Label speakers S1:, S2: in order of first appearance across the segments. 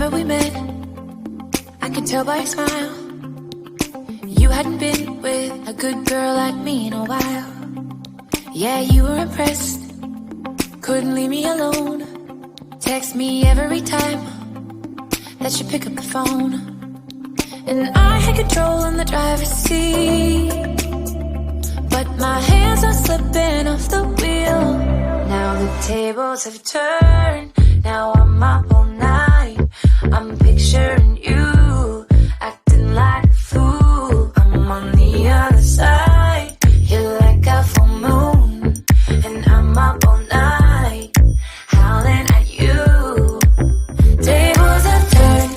S1: remember we met. I can tell by your smile. You hadn't been with a good girl like me in a while. Yeah, you were impressed. Couldn't leave me alone. Text me every time that you pick up the phone. And I had control in the driver's seat, but my hands are slipping off the wheel. Now the tables have turned. Now I'm up all night. I'm picturing you acting like a fool. I'm on the other side. You're like a full moon, and I'm up all night howling at you. Tables have turned.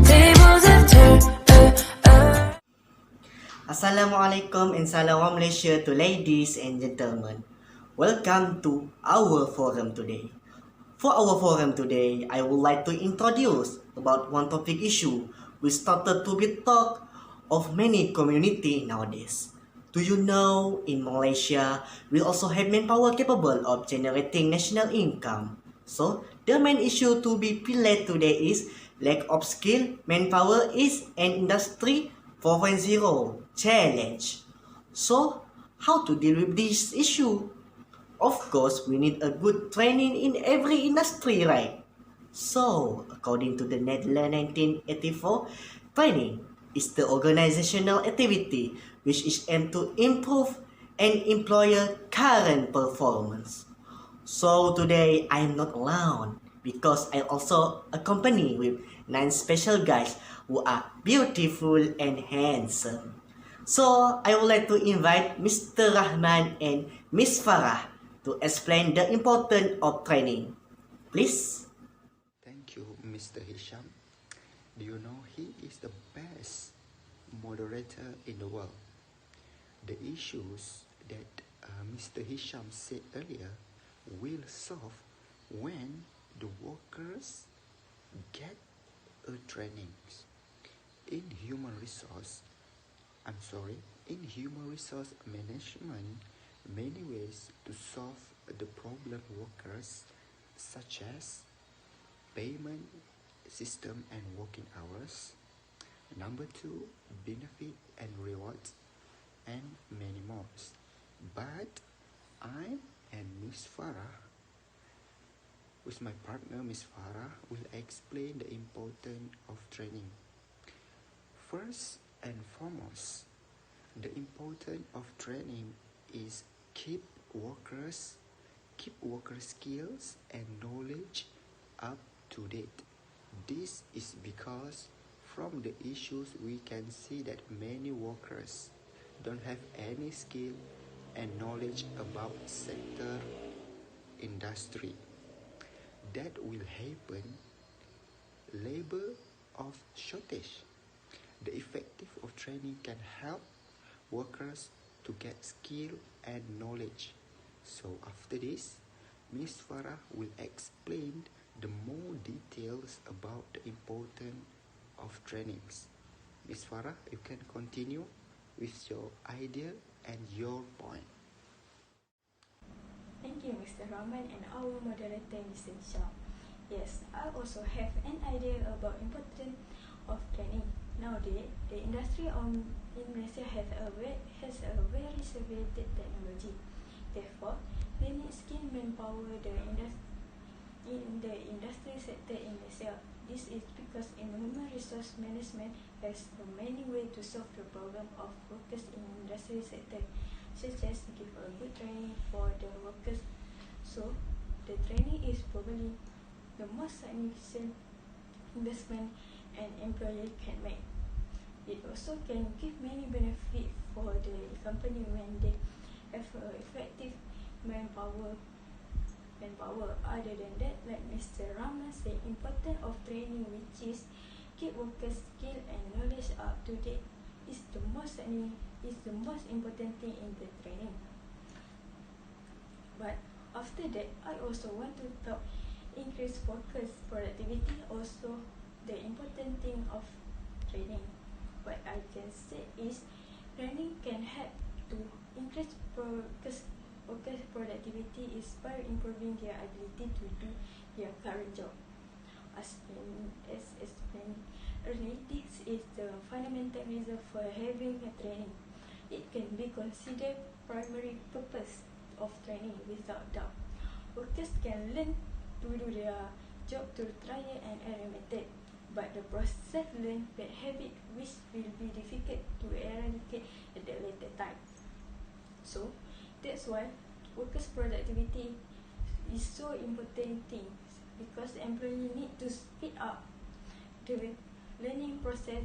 S1: Tables have turned.
S2: Assalamualaikum and salam Malaysia to ladies and gentlemen. Welcome to our forum today. For our forum today, I would like to introduce about one topic issue which started to be talk of many community nowadays. Do you know in Malaysia we also have manpower capable of generating national income? So the main issue to be played today is lack of skill manpower is an industry 4.0 challenge. So how to deal with this issue? Of course, we need a good training in every industry, right? So, according to the Netherlands 1984, training is the organizational activity which is aimed to improve an employer current performance. So today I'm not alone because I also accompany with 9 special guys who are beautiful and handsome. So I would like to invite Mr. Rahman and Miss Farah to explain the importance of training. Please.
S3: Thank you, Mr. Hisham. Do you know he is the best moderator in the world? The issues that Mr. Hisham said earlier will solve when the workers get a training. In human resource management, many ways to solve the problem workers such as payment system and working hours. Number 2, benefit and rewards, and many more. But I and Miss Farah, with my partner Miss Farah, will explain the importance of training. First and foremost, the importance of training is keep worker skills and knowledge up to date. This is because from the issues we can see that many workers don't have any skill and knowledge about sector industry. That will happen labor of shortage. The effective of training can help workers to get skill and knowledge. So after this, Miss Farah will explain the more details about the importance of trainings. Miss Farah, you can continue with your idea and your point.
S4: Thank you, Mr. Rahman and our moderator, Mr. Hisham. Yes, I also have an idea about importance of training. Nowadays, the industry in Malaysia has a very severe technology. Therefore, they need skilled manpower in the industry sector in Malaysia. This is because in human resource management has many ways to solve the problem of workers in industry sector, such as give a good training for the workers. So, the training is probably the most significant investment an employer can make. It also can give many benefits for the company when they have effective manpower. Other than that, like Mr. Rahman said, importance of training, which is keep workers' skill and knowledge up to date, is the most important thing in the training. But after that, I also want to talk increase workers' productivity, also the important thing of training. What I can say is training can help to increase workers' productivity is by improving their ability to do their current job. As explained earlier, this is the fundamental reason for having a training. It can be considered primary purpose of training without doubt. Workers can learn to do their job through trial and error method, but the process learn bad habit which will be difficult to eradicate at the later time. So that's why workers' productivity is so important thing, because employee need to speed up the learning process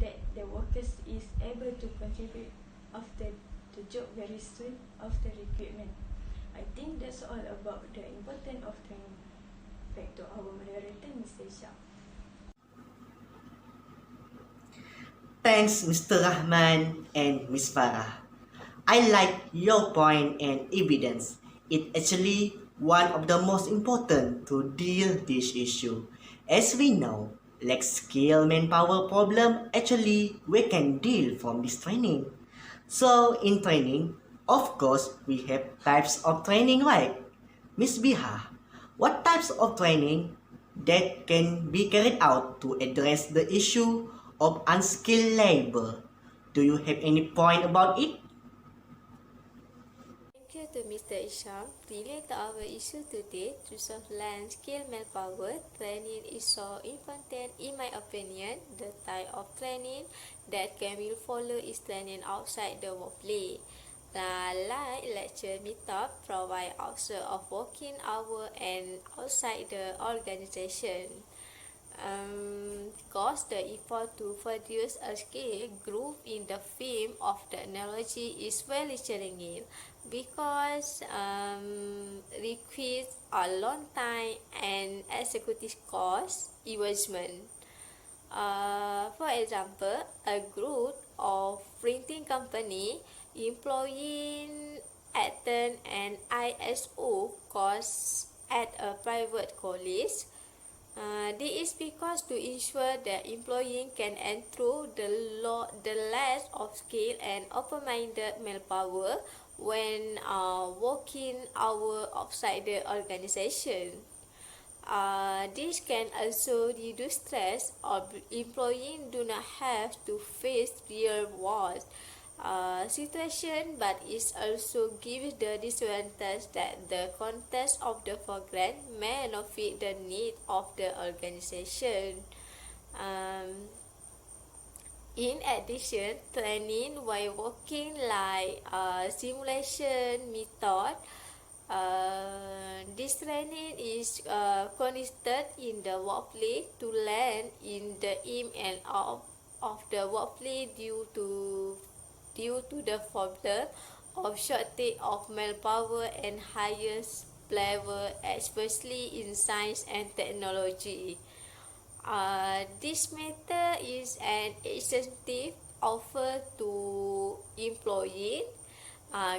S4: that the workers is able to contribute after the job very soon after recruitment. I think that's all about the importance of training. Back to our moderator, Mr. Shah.
S2: Thanks, Mr. Rahman and Ms. Farah. I like your point and evidence. It's actually one of the most important to deal this issue. As we know, like skill manpower problem, actually we can deal from this training. So in training, of course, we have types of training, right? Miss Biha, what types of training that can be carried out to address the issue of unskilled labor? Do you have any point about it?
S5: Thank you to Mr. Isham. Related to our issue today, to solve land skill manpower, training is so important in my opinion. The type of training that can be followed is training outside the workplace. Like lecture meetup provide outside of working hour and outside the organization. Because the effort to produce a skill group in the field of technology is very challenging, because requires a long time and executive cost investment. For example, a group of printing company employing attend an ISO course at a private college. This is because to ensure that employee can enter the list of skilled and open-minded manpower when working hour outside the organization. This can also reduce stress, or employees do not have to face real world situation, but it also gives the disadvantage that the context of the program may not fit the need of the organization. Um, in addition, training while working like simulation method. This training is conducted in the workplace to learn in the in and out of the workplace due to the problem of shortage of manpower and highest level, especially in science and technology. This method is an incentive offered to employees,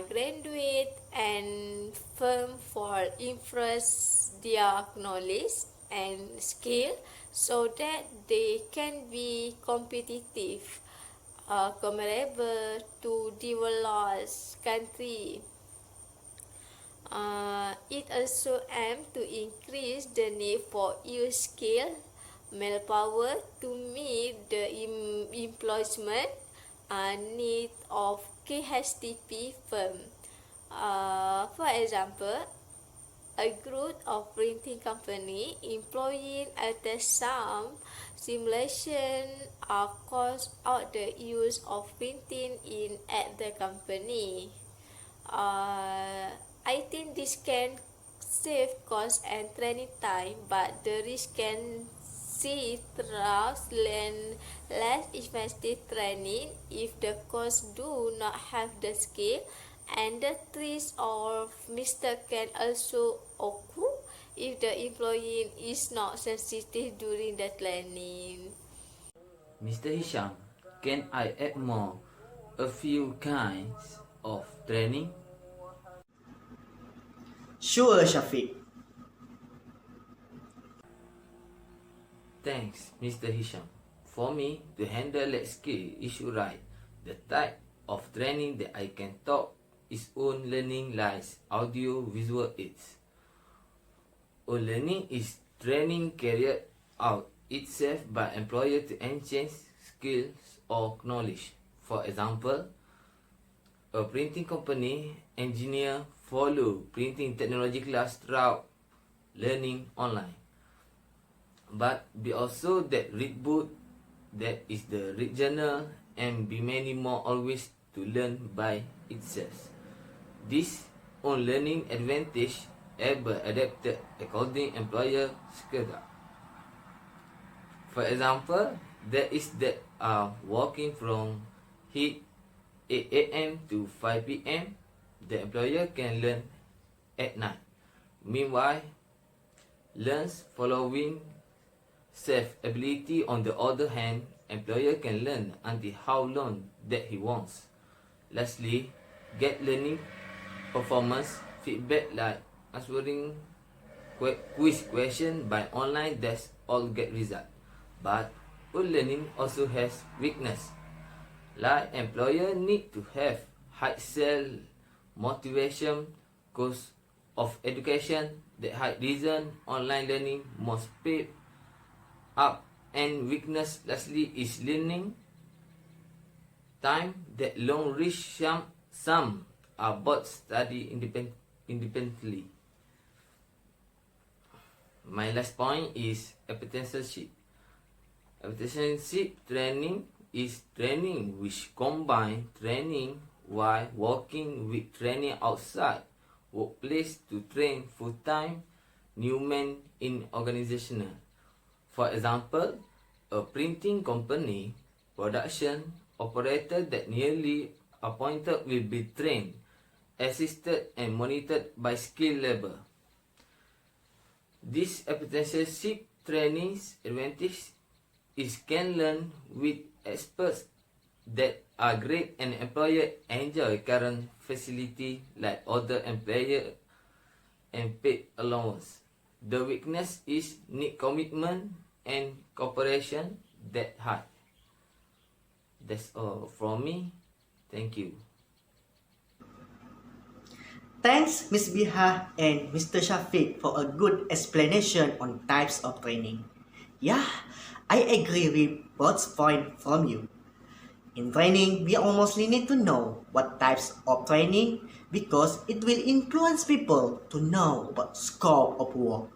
S5: graduate and firm for impress their knowledge and skill so that they can be competitive, comparable to developed country. It also aims to increase the need for youth skill manpower to meet the employment need of KHTP firm. For example, a group of printing company employing at some simulation cost out the use of printing in at the company. I think this can save cost and training time, but the risk can see through less effective training if the course do not have the skill, and the risk of mistake can also occur if the employee is not sensitive during the training.
S6: Mr. Hisham, can I add more a few kinds of training?
S2: Sure, Shafiq.
S6: Thanks, Mr. Hisham. For me to handle that skill issue right, the type of training that I can talk is own learning like audio visual aids. Or learning is training carried out itself by employer to enhance skills or knowledge. For example, a printing company engineer follow printing technology class throughout learning online. But be also that read book, that is the read journal, and be many more always to learn by itself. This on learning advantage ever adapted according employer schedule. For example, there is that are working from 8 a.m. to 5 p.m. The employer can learn at night. Meanwhile, learns following self-ability on the other hand, employer can learn until how long that he wants. Lastly, get learning performance feedback like answering quiz question by online that's all get result. But learning also has weakness. Like employer need to have high self motivation, cost of education, that high reason online learning must pay up, and weakness lastly is learning time that long reach some are both study independently. My last point is apprenticeship. Apprenticeship training is training which combine training while working with training outside workplace to train full-time new men in organizational. For example, a printing company production operator that newly appointed will be trained, assisted and monitored by skill labor. This apprenticeship training's advantage is can learn with experts that are great and employer enjoy current facility like other employer and paid allowance. The weakness is need commitment and cooperation that hard. That's all from me. Thank you.
S2: Thanks, Ms. Biha and Mr. Shafiq for a good explanation on types of training. Yeah, I agree with both points from you. In training, we mostly need to know what types of training because it will influence people to know about scope of work.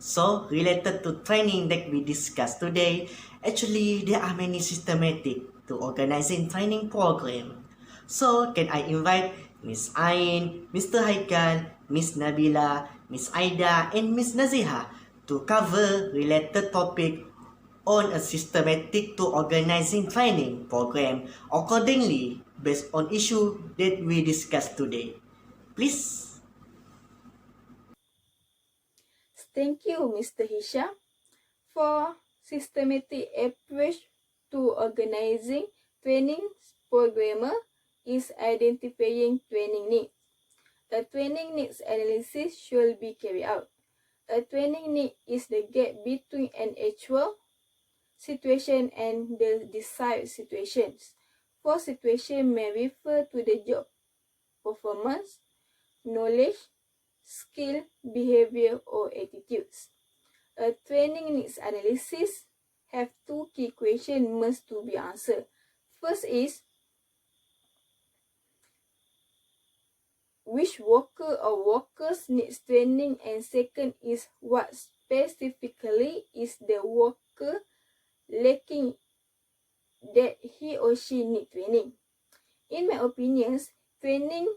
S2: So, related to training that we discussed today, actually there are many systematic to organizing training program. So, can I invite Miss Ain, Mr. Haikal, Miss Nabila, Miss Aida, and Miss Naziha to cover related topic on a systematic to organizing training program accordingly based on issue that we discussed today. Please.
S4: Thank you, Mr. Hisham, for systematic approach to organizing training programmer is identifying training needs. A training needs analysis should be carried out. A training need is the gap between an actual situation and the desired situations. For situation may refer to the job performance, knowledge, skill, behavior, or attitudes. A training needs analysis have two key questions must to be answered. First is, which worker or workers needs training, and second is, what specifically is the worker lacking that he or she need training. In my opinions, training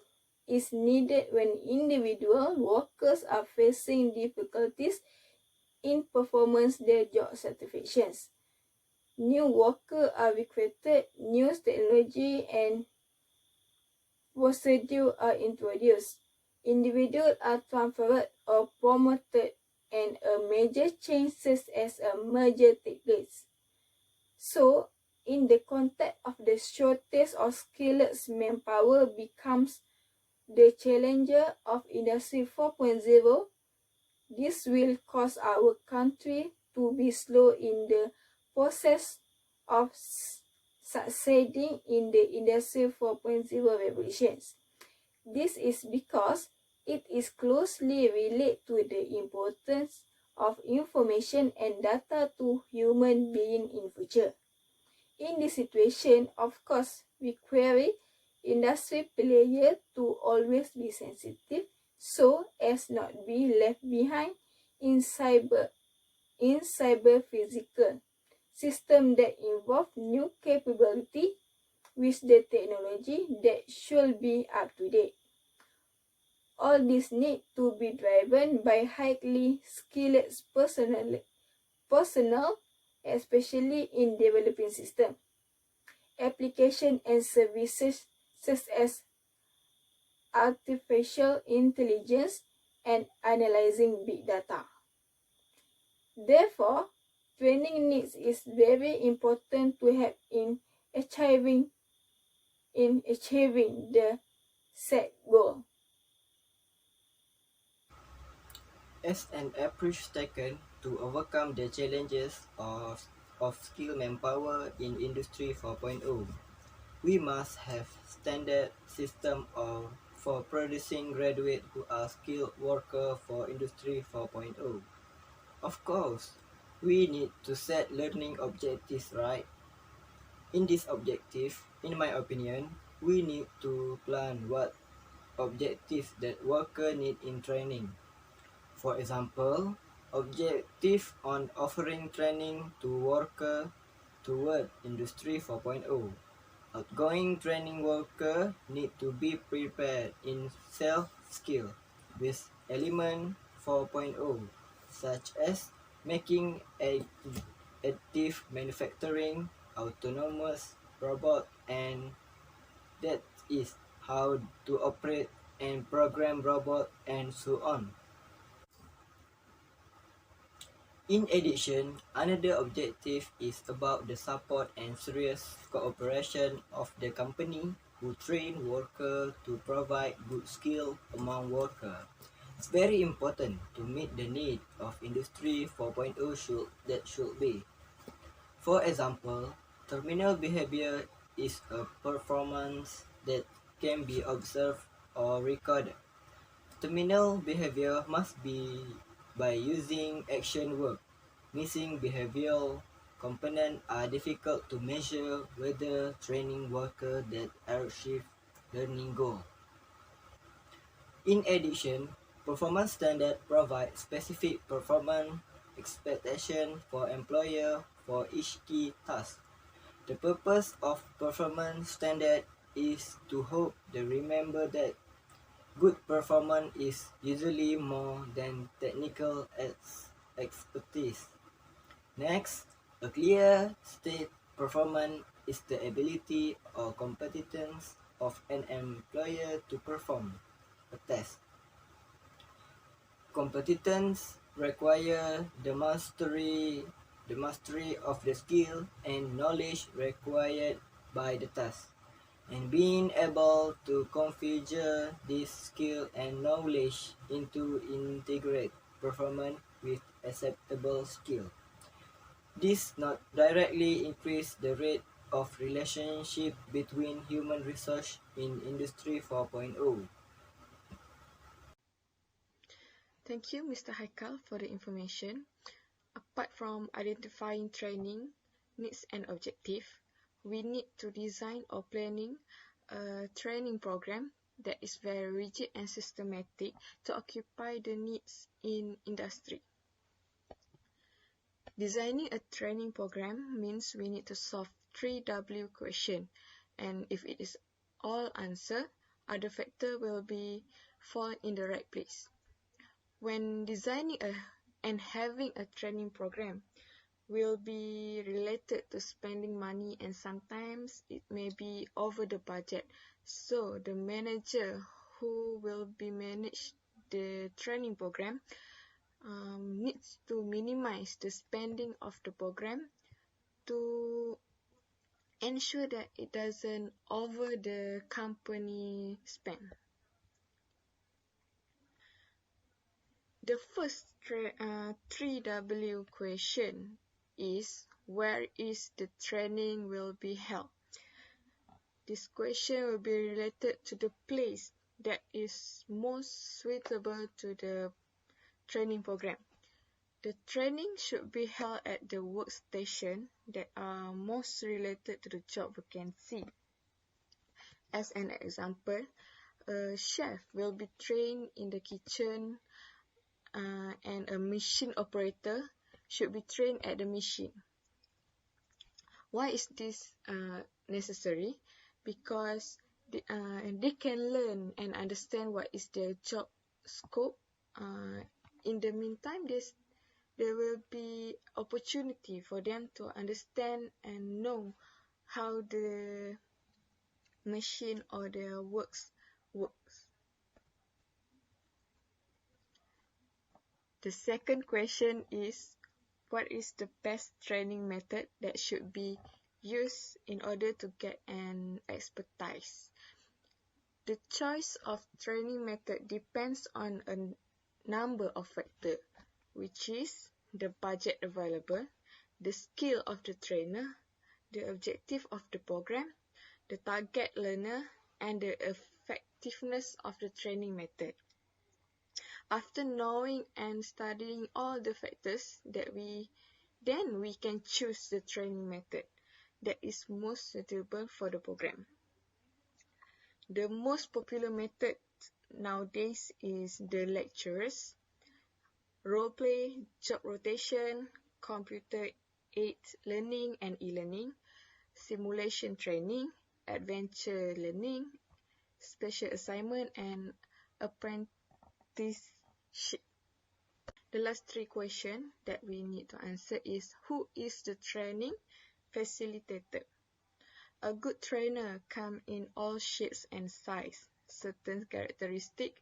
S4: is needed when individual workers are facing difficulties in performance their job satisfactions. New workers are recruited, new technology and procedures are introduced, individuals are transferred or promoted, and a major change such as a merger takes place. So, in the context of the shortage of skilled manpower becomes the challenger of Industry 4.0, this will cause our country to be slow in the process of succeeding in the Industry 4.0 revolutions. This is because It is closely related to the importance of information and data to human being in future. In this situation, of course, we query industry players to always be sensitive so as not be left behind in cyber physical system that involve new capability with the technology that should be up to date. All this need to be driven by highly skilled personnel, especially in developing systems, application and services such as artificial intelligence and analyzing big data. Therefore, training needs is very important to help in achieving the set goal.
S7: As an approach taken to overcome the challenges of skilled manpower in Industry 4.0, we must have standard system for producing graduates who are skilled workers for Industry 4.0. Of course, we need to set learning objectives right. In this objective, in my opinion, we need to plan what objectives that worker need in training. For example, objective on offering training to worker toward Industry 4.0. Outgoing training worker need to be prepared in self-skill with element 4.0, such as making additive manufacturing, autonomous robot, and that is how to operate and program robot and so on. In addition, another objective is about the support and serious cooperation of the company who train workers to provide good skill among workers. It's very important to meet the need of Industry 4.0 should be. For example, terminal behavior is a performance that can be observed or recorded. Terminal behavior must be by using action work. Missing behavioral components are difficult to measure whether training workers that achieve learning goal. In addition, performance standards provide specific performance expectations for employer for each key task. The purpose of performance standard is to help them remember that good performance is usually more than technical expertise. Next, a clear state performance is the ability or competence of an employer to perform a test. Competence require the mastery of the skill and knowledge required by the task, and being able to configure this skill and knowledge into integrate performance with acceptable skill. This not directly increase the rate of relationship between human resource in Industry 4.0.
S8: Thank you, Mr. Haikal, for the information. Apart from identifying training needs and objective, we need to design or planning a training program that is very rigid and systematic to occupy the needs in industry. Designing a training program means we need to solve 3W question, and if it is all answered, other factor will be fall in the right place. When designing and having a training program will be related to spending money, and sometimes it may be over the budget. So the manager who will be manage the training program needs to minimize the spending of the program to ensure that it doesn't over the company spend. The first 3W question is where is the training will be held? This question will be related to the place that is most suitable to the training program. The training should be held at the workstation that are most related to the job vacancy. As an example, a chef will be trained in the kitchen, and a machine operator should be trained at the machine. Why is this necessary? Because they can learn and understand what is their job scope. In the meantime, there will be opportunity for them to understand and know how the machine or their works. The second question is, what is the best training method that should be used in order to get an expertise? The choice of training method depends on a number of factors, which is the budget available, the skill of the trainer, the objective of the program, the target learner, and the effectiveness of the training method. After knowing and studying all the factors then we can choose the training method that is most suitable for the program. The most popular method nowadays is the lectures, role play, job rotation, computer-aided learning and e-learning, simulation training, adventure learning, special assignment, and apprenticeship. The last three questions that we need to answer is, who is the training facilitator? A good trainer comes in all shapes and sizes. Certain characteristics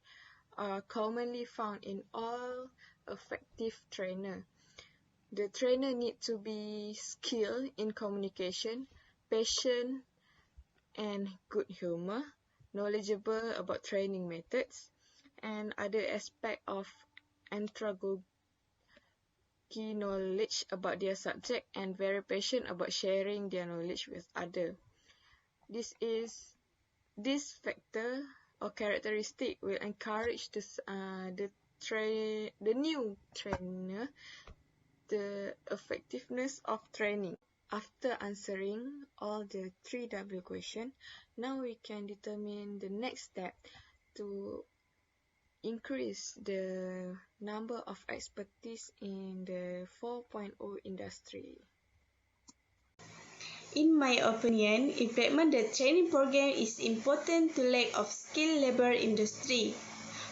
S8: are commonly found in all effective trainers. The trainer needs to be skilled in communication, patient, and good humor, knowledgeable about training methods, and other aspects of andragogy knowledge about their subject, and very patient about sharing their knowledge with others. This factor or characteristic will encourage the new trainer the effectiveness of training. After answering all the 3W questions, now we can determine the next step to increase the number of expertise in the 4.0 industry.
S9: In my opinion, implement the training program is important to lack of skilled labor industry.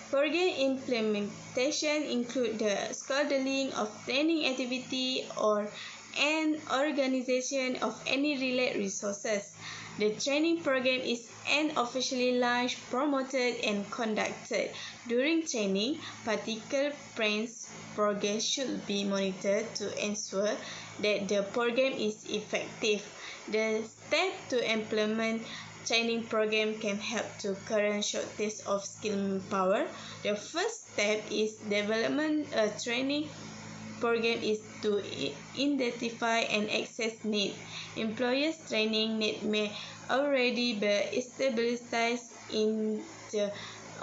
S9: Program implementation include the scheduling of training activity or an organization of any related resources. The training program is unofficially launched, promoted, and conducted. During training, particular progress should be monitored to ensure that the program is effective. The step to implement training program can help to current shortage of skilled power. The first step is development a training program is to identify and access need. Employers' training need may already be established in the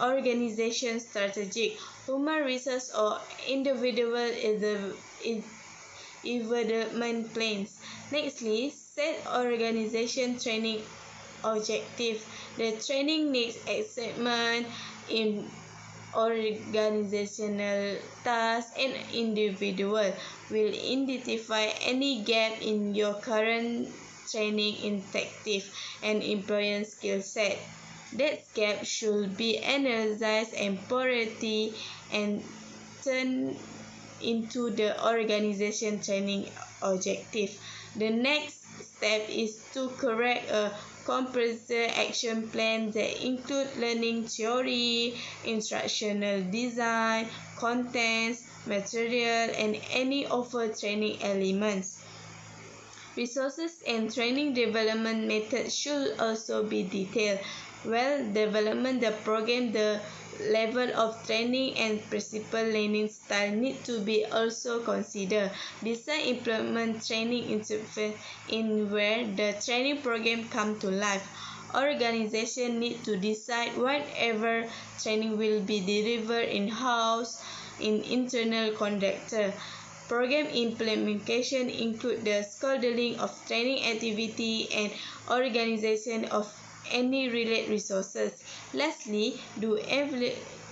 S9: organization strategic, human resource, or individual development plans. Nextly, set organization training objective. The training needs assessment in organizational tasks and individual will identify any gap in your current training objective and employee skill set. That gap should be analyzed and priority and turned into the organization training objective. The next step is to correct a comprehensive action plan that include learning theory, instructional design, contents, material, and any other training elements. Resources and training development methods should also be detailed. While development the program, the level of training and principal learning style need to be also considered. Besides implement training interface in where the training program come to life. organization need to decide whatever training will be delivered in-house in internal conductor. Program implementation include the scheduling of training activity and organization of any related resources. Lastly, do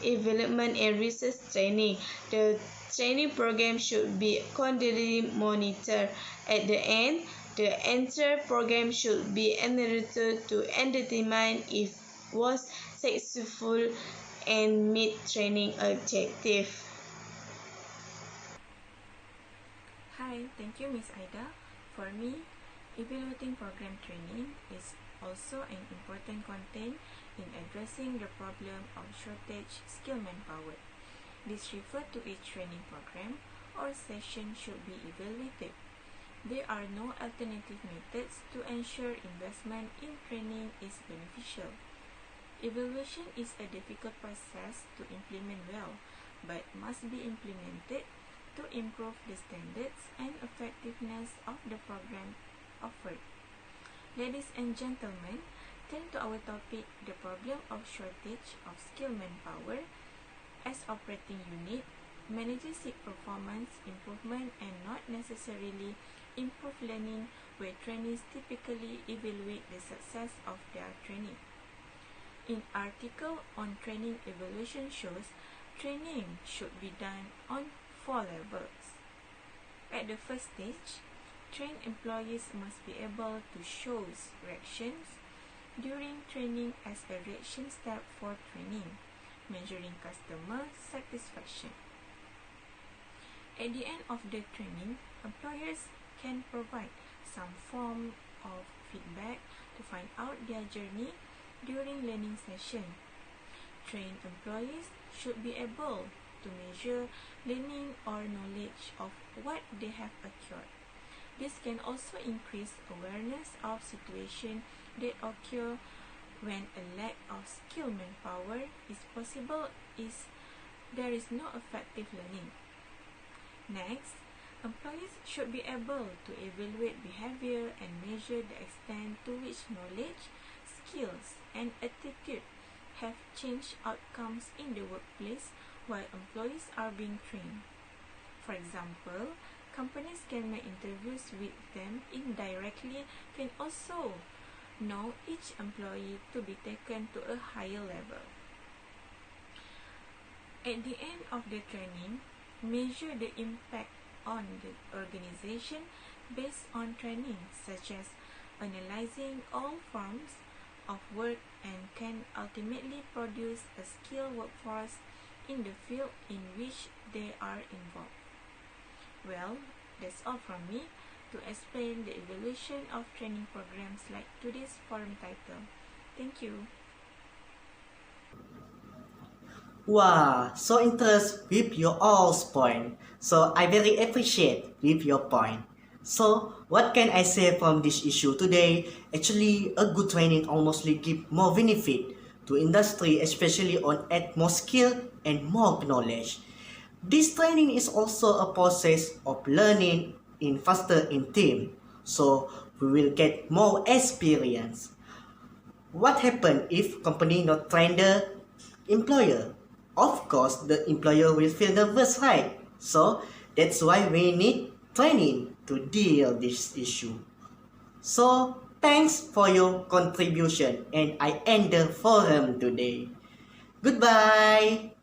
S9: development and research training. The training program should be continually monitored. At the end, the entire program should be analyzed to determine if was successful and meet training objective.
S10: Hi, thank you, Miss Aida. For me, evaluating program training is also an important content in addressing the problem of shortage skilled manpower. This refers to each training program or session should be evaluated. There are no alternative methods to ensure investment in training is beneficial. Evaluation is a difficult process to implement well, but must be implemented to improve the standards and effectiveness of the program offered. Ladies and gentlemen, turn to our topic, the problem of shortage of skilled manpower. As operating unit, managers seek performance improvement and not necessarily improve learning, where trainees typically evaluate the success of their training. An article on training evaluation shows training should be done on 4 levels. At the first stage, trained employees must be able to show reactions during training as a reaction step for training, measuring customer satisfaction. At the end of the training, employers can provide some form of feedback to find out their journey during learning session. Trained employees should be able to measure learning or knowledge of what they have acquired. This can also increase awareness of situations that occur when a lack of skilled manpower is possible is there is no effective learning. Next, employees should be able to evaluate behavior and measure the extent to which knowledge, skills, and attitude have changed outcomes in the workplace while employees are being trained. For example, companies can make interviews with them indirectly, can also know each employee to be taken to a higher level. At the end of the training, measure the impact on the organization based on training, such as analyzing all forms of work and can ultimately produce a skilled workforce in the field in which they are involved. Well, that's all from me to explain the evaluation of training programs like today's forum title. Thank you.
S2: Wow, so interested with your all's point. So I very appreciate with your point. So what can I say from this issue today? Actually, a good training almost give more benefit to industry, especially on add more skill and more knowledge. This training is also a process of learning in faster in team, so we will get more experience. What happen if company not train the employer? Of course, the employer will feel nervous, right? So that's why we need training to deal this issue. So thanks for your contribution and I end the forum today. Goodbye.